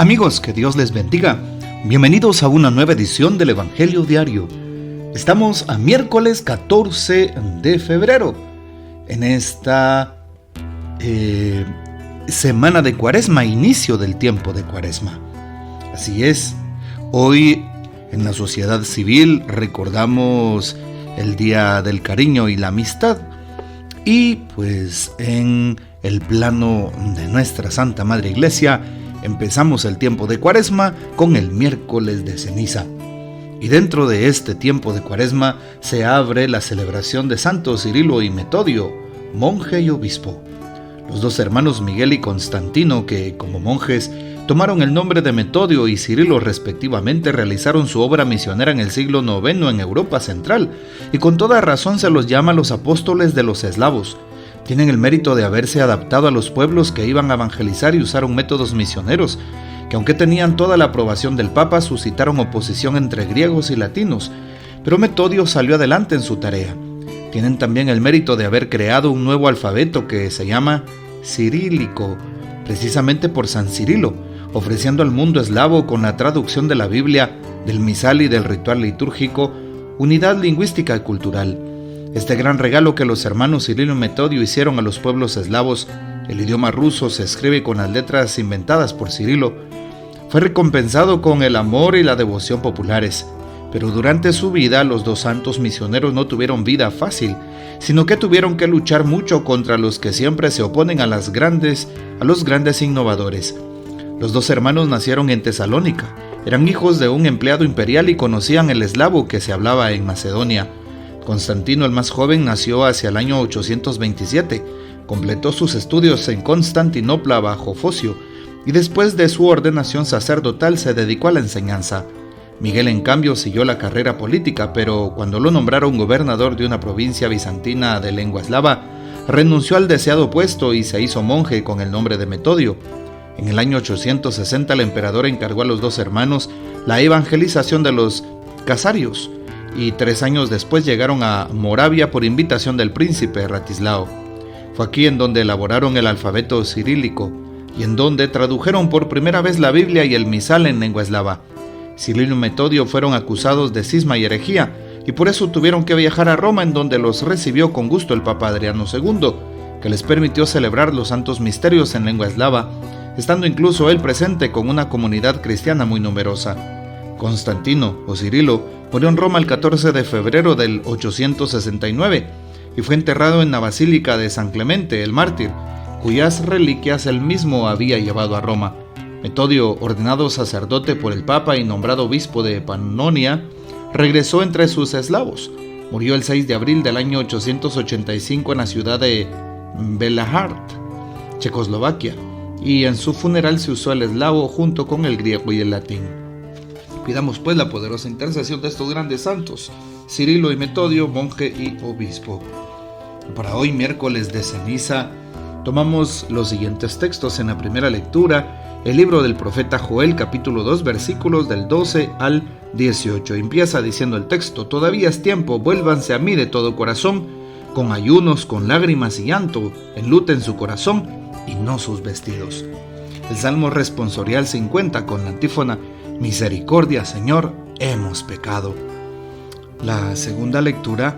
Amigos, que Dios les bendiga. Bienvenidos a una nueva edición del Evangelio Diario. Estamos a miércoles 14 de febrero, en esta semana de Cuaresma, inicio del tiempo de Cuaresma. Así es, hoy en la sociedad civil recordamos el Día del Cariño y la Amistad, y pues en el plano de nuestra Santa Madre Iglesia empezamos el tiempo de Cuaresma con el miércoles de ceniza. Y dentro de este tiempo de Cuaresma se abre la celebración de Santos Cirilo y Metodio, monje y obispo. Los dos hermanos Miguel y Constantino, que como monjes tomaron el nombre de Metodio y Cirilo respectivamente, realizaron su obra misionera en el siglo IX en Europa Central, y con toda razón se los llama los apóstoles de los eslavos. Tienen el mérito de haberse adaptado a los pueblos que iban a evangelizar y usaron métodos misioneros, que aunque tenían toda la aprobación del Papa, suscitaron oposición entre griegos y latinos, pero Metodio salió adelante en su tarea. Tienen también el mérito de haber creado un nuevo alfabeto que se llama cirílico, precisamente por San Cirilo, ofreciendo al mundo eslavo, con la traducción de la Biblia, del misal y del ritual litúrgico, unidad lingüística y cultural. Este gran regalo que los hermanos Cirilo y Metodio hicieron a los pueblos eslavos, el idioma ruso se escribe con las letras inventadas por Cirilo, fue recompensado con el amor y la devoción populares. Pero durante su vida los dos santos misioneros no tuvieron vida fácil, sino que tuvieron que luchar mucho contra los que siempre se oponen a los grandes innovadores. Los dos hermanos nacieron en Tesalónica, eran hijos de un empleado imperial y conocían el eslavo que se hablaba en Macedonia. Constantino, el más joven, nació hacia el año 827, completó sus estudios en Constantinopla bajo Focio, y después de su ordenación sacerdotal se dedicó a la enseñanza. Miguel, en cambio, siguió la carrera política, pero cuando lo nombraron gobernador de una provincia bizantina de lengua eslava, renunció al deseado puesto y se hizo monje con el nombre de Metodio. En el año 860 el emperador encargó a los dos hermanos la evangelización de los casarios, y 3 años después llegaron a Moravia por invitación del príncipe Ratislao. Fue aquí en donde elaboraron el alfabeto cirílico y en donde tradujeron por primera vez la Biblia y el misal en lengua eslava. Cirilo y Metodio fueron acusados de cisma y herejía, y por eso tuvieron que viajar a Roma, en donde los recibió con gusto el Papa Adriano II, que les permitió celebrar los santos misterios en lengua eslava, estando incluso él presente con una comunidad cristiana muy numerosa. Constantino, o Cirilo, murió en Roma el 14 de febrero del 869 y fue enterrado en la Basílica de San Clemente, el mártir, cuyas reliquias él mismo había llevado a Roma. Metodio, ordenado sacerdote por el Papa y nombrado obispo de Pannonia, regresó entre sus eslavos. Murió el 6 de abril del año 885 en la ciudad de Bělehrad, Checoslovaquia, y en su funeral se usó el eslavo junto con el griego y el latín. Pidamos pues la poderosa intercesión de estos grandes santos, Cirilo y Metodio, monje y obispo. Para hoy, miércoles de ceniza, tomamos los siguientes textos. En la primera lectura, el libro del profeta Joel, capítulo 2, versículos del 12 al 18. Empieza diciendo el texto: todavía es tiempo, vuélvanse a mí de todo corazón, con ayunos, con lágrimas y llanto, enluten su corazón y no sus vestidos. El Salmo responsorial 50 con la antífona: misericordia, Señor, hemos pecado. La segunda lectura,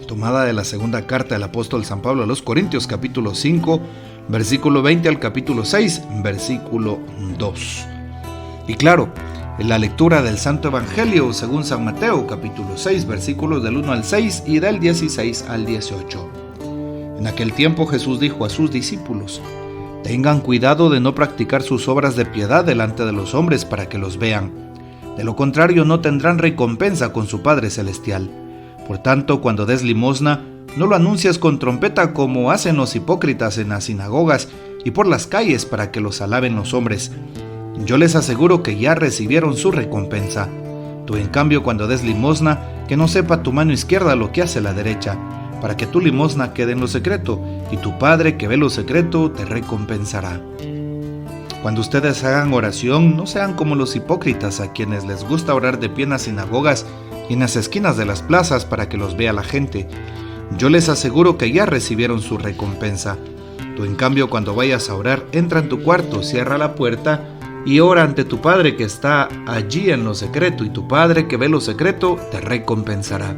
tomada de la segunda carta del apóstol San Pablo a los Corintios, capítulo 5, versículo 20 al capítulo 6, versículo 2. Y claro, la lectura del Santo Evangelio según San Mateo, capítulo 6, versículos del 1 al 6 y del 16 al 18. En aquel tiempo Jesús dijo a sus discípulos: tengan cuidado de no practicar sus obras de piedad delante de los hombres para que los vean. De lo contrario, no tendrán recompensa con su Padre Celestial. Por tanto, cuando des limosna, no lo anuncies con trompeta como hacen los hipócritas en las sinagogas y por las calles para que los alaben los hombres. Yo les aseguro que ya recibieron su recompensa. Tú, en cambio, cuando des limosna, que no sepa tu mano izquierda lo que hace la derecha, para que tu limosna quede en lo secreto, y tu Padre que ve lo secreto te recompensará. Cuando ustedes hagan oración, no sean como los hipócritas, a quienes les gusta orar de pie en las sinagogas y en las esquinas de las plazas para que los vea la gente. Yo les aseguro que ya recibieron su recompensa. Tú, en cambio, cuando vayas a orar, entra en tu cuarto, cierra la puerta y ora ante tu Padre que está allí en lo secreto, y tu Padre que ve lo secreto te recompensará.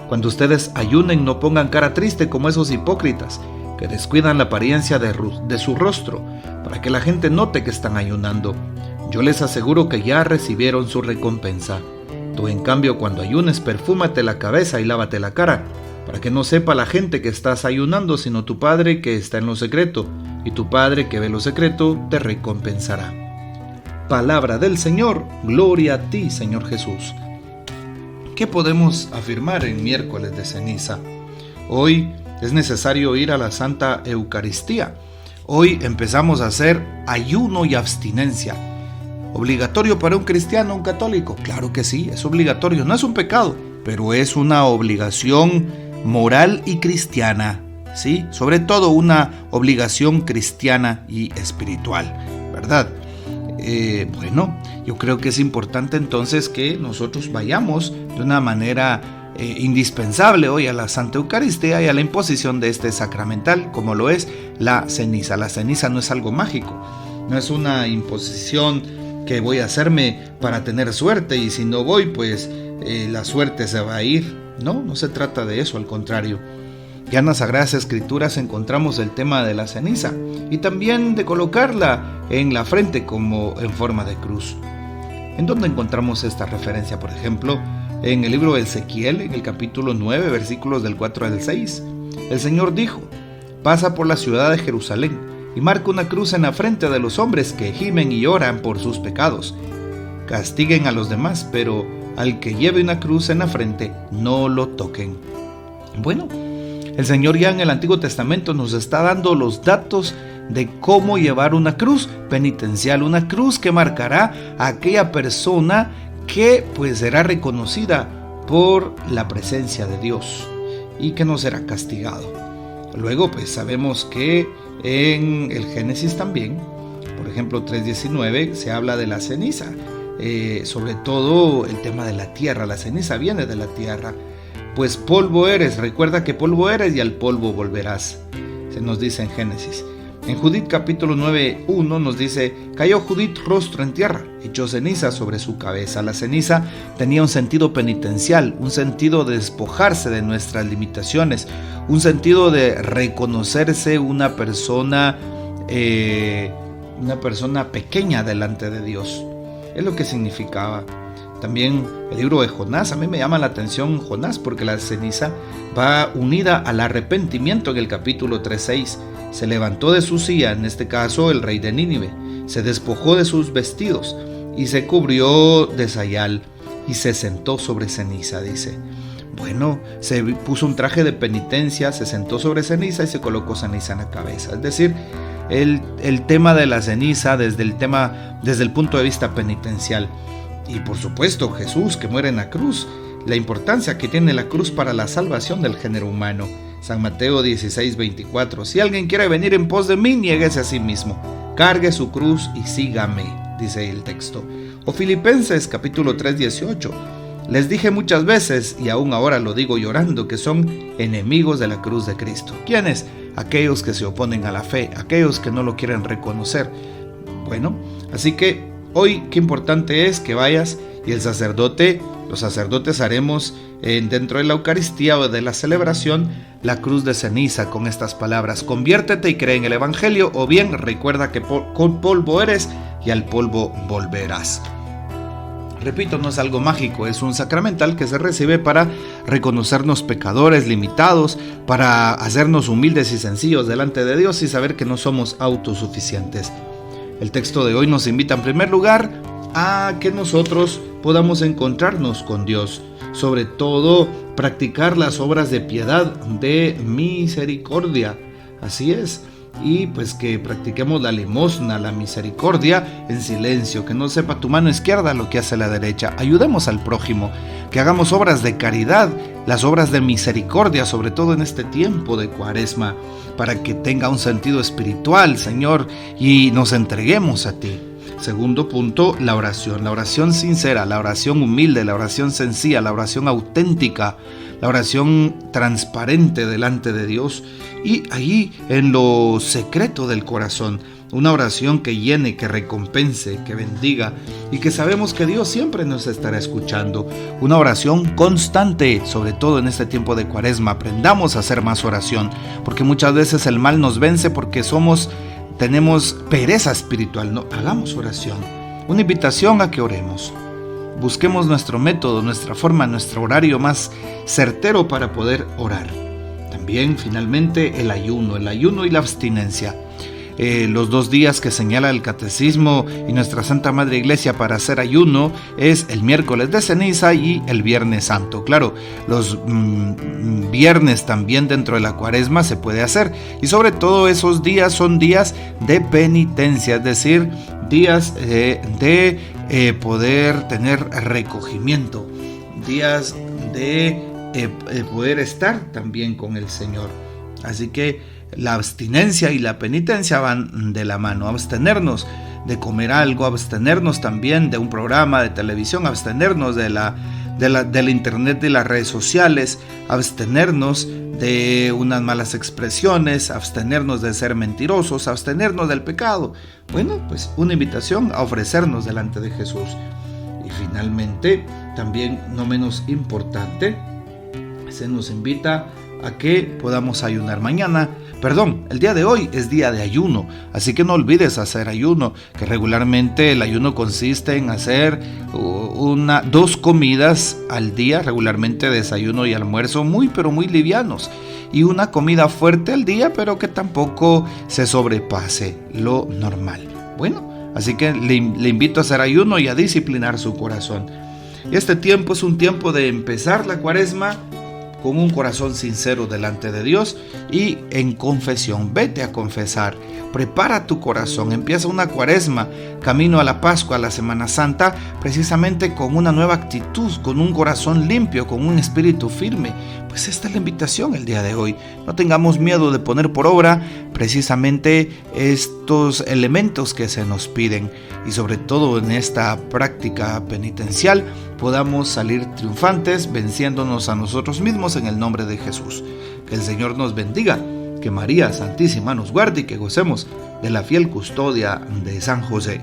Cuando ustedes ayunen, no pongan cara triste como esos hipócritas que descuidan la apariencia de su rostro para que la gente note que están ayunando. Yo les aseguro que ya recibieron su recompensa. Tú, en cambio, cuando ayunes, perfúmate la cabeza y lávate la cara, para que no sepa la gente que estás ayunando, sino tu Padre que está en lo secreto, y tu Padre que ve lo secreto te recompensará. Palabra del Señor, gloria a ti, Señor Jesús. ¿Qué podemos afirmar en miércoles de ceniza? Hoy es necesario ir a la Santa Eucaristía. Hoy empezamos a hacer ayuno y abstinencia. ¿Obligatorio para un cristiano, un católico? Claro que sí, es obligatorio. No es un pecado, pero es una obligación moral y cristiana, ¿sí? Sobre todo una obligación cristiana y espiritual, ¿verdad? Bueno, yo creo que es importante entonces que nosotros vayamos de una manera indispensable hoy a la Santa Eucaristía y a la imposición de este sacramental, como lo es la ceniza. La ceniza no es algo mágico, no es una imposición que voy a hacerme para tener suerte, y si no voy, pues la suerte se va a ir. No se trata de eso, al contrario. Ya en las Sagradas Escrituras encontramos el tema de la ceniza y también de colocarla en la frente como en forma de cruz. ¿En dónde encontramos esta referencia? Por ejemplo, en el libro de Ezequiel, en el capítulo 9, versículos del 4 al 6. El Señor dijo: pasa por la ciudad de Jerusalén y marca una cruz en la frente de los hombres que gimen y lloran por sus pecados. Castiguen a los demás, pero al que lleve una cruz en la frente, no lo toquen. Bueno, el Señor ya en el Antiguo Testamento nos está dando los datos de cómo llevar una cruz penitencial, una cruz que marcará a aquella persona que pues será reconocida por la presencia de Dios y que no será castigado. Luego pues sabemos que en el Génesis también, por ejemplo 3:19, se habla de la ceniza, sobre todo el tema de la tierra. La ceniza viene de la tierra. Pues polvo eres, recuerda que polvo eres y al polvo volverás, se nos dice en Génesis. En Judith capítulo 9:1 nos dice: cayó Judith rostro en tierra, echó ceniza sobre su cabeza. La ceniza tenía un sentido penitencial, un sentido de despojarse de nuestras limitaciones, un sentido de reconocerse una persona pequeña delante de Dios. Es lo que significaba. También el libro de Jonás, a mí me llama la atención Jonás, porque la ceniza va unida al arrepentimiento en el capítulo 3:6. Se levantó de su silla, en este caso el rey de Nínive, se despojó de sus vestidos y se cubrió de sayal y se sentó sobre ceniza, dice. Bueno, se puso un traje de penitencia, se sentó sobre ceniza y se colocó ceniza en la cabeza. Es decir, el tema de la ceniza desde el punto de vista penitencial. Y por supuesto Jesús, que muere en la cruz, la importancia que tiene la cruz para la salvación del género humano. San Mateo 16:24: si alguien quiere venir en pos de mí, niéguese a sí mismo, cargue su cruz y sígame, dice el texto. O Filipenses capítulo 3:18: les dije muchas veces, y aún ahora lo digo llorando, que son enemigos de la cruz de Cristo. ¿Quiénes? Aquellos que se oponen a la fe, aquellos que no lo quieren reconocer. Bueno, así que hoy qué importante es que vayas y los sacerdotes haremos dentro de la Eucaristía o de la celebración la cruz de ceniza con estas palabras: conviértete y cree en el Evangelio, o bien recuerda que con polvo eres y al polvo volverás. Repito, no es algo mágico, es un sacramental que se recibe para reconocernos pecadores limitados, para hacernos humildes y sencillos delante de Dios y saber que no somos autosuficientes. El texto de hoy nos invita en primer lugar a que nosotros podamos encontrarnos con Dios, sobre todo practicar las obras de piedad, de misericordia, así es, y pues que practiquemos la limosna, la misericordia en silencio, que no sepa tu mano izquierda lo que hace la derecha. Ayudemos al prójimo, que hagamos obras de caridad, las obras de misericordia, sobre todo en este tiempo de Cuaresma, para que tenga un sentido espiritual, Señor, y nos entreguemos a ti. Segundo punto, la oración sincera, la oración humilde, la oración sencilla, la oración auténtica, la oración transparente delante de Dios y ahí en lo secreto del corazón, una oración que llene, que recompense, que bendiga y que sabemos que Dios siempre nos estará escuchando. Una oración constante, sobre todo en este tiempo de Cuaresma. Aprendamos a hacer más oración, porque muchas veces el mal nos vence porque tenemos pereza espiritual. No, hagamos oración. Una invitación a que oremos. Busquemos nuestro método, nuestra forma, nuestro horario más certero para poder orar. También, finalmente, el ayuno y la abstinencia. Los 2 días que señala el Catecismo y nuestra Santa Madre Iglesia para hacer ayuno es el miércoles de ceniza y el Viernes Santo. Claro, los viernes también dentro de la Cuaresma se puede hacer, y sobre todo esos días son días de penitencia, es decir, días de poder tener recogimiento, días de poder estar también con el Señor. Así que la abstinencia y la penitencia van de la mano. Abstenernos de comer algo, abstenernos también de un programa de televisión, abstenernos del internet, de las redes sociales, abstenernos de unas malas expresiones, abstenernos de ser mentirosos, abstenernos del pecado. Bueno, pues una invitación a ofrecernos delante de Jesús. Y finalmente, también no menos importante, se nos invita a que podamos ayunar el día de hoy es día de ayuno, así que no olvides hacer ayuno, que regularmente el ayuno consiste en hacer 2 comidas al día, regularmente desayuno y almuerzo pero muy livianos, y una comida fuerte al día, pero que tampoco se sobrepase lo normal. Bueno, así que le invito a hacer ayuno y a disciplinar su corazón. Este tiempo es un tiempo de empezar la Cuaresma con un corazón sincero delante de Dios y en confesión. Vete a confesar, prepara tu corazón, empieza una Cuaresma, camino a la Pascua, a la Semana Santa, precisamente con una nueva actitud, con un corazón limpio, con un espíritu firme. Pues esta es la invitación el día de hoy. No tengamos miedo de poner por obra precisamente estos elementos que se nos piden, y sobre todo en esta práctica penitencial podamos salir triunfantes, venciéndonos a nosotros mismos en el nombre de Jesús. Que el Señor nos bendiga, que María Santísima nos guarde y que gocemos de la fiel custodia de San José.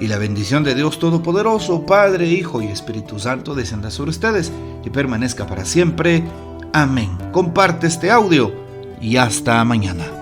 Y la bendición de Dios Todopoderoso, Padre, Hijo y Espíritu Santo, descienda sobre ustedes y permanezca para siempre. Amén. Comparte este audio y hasta mañana.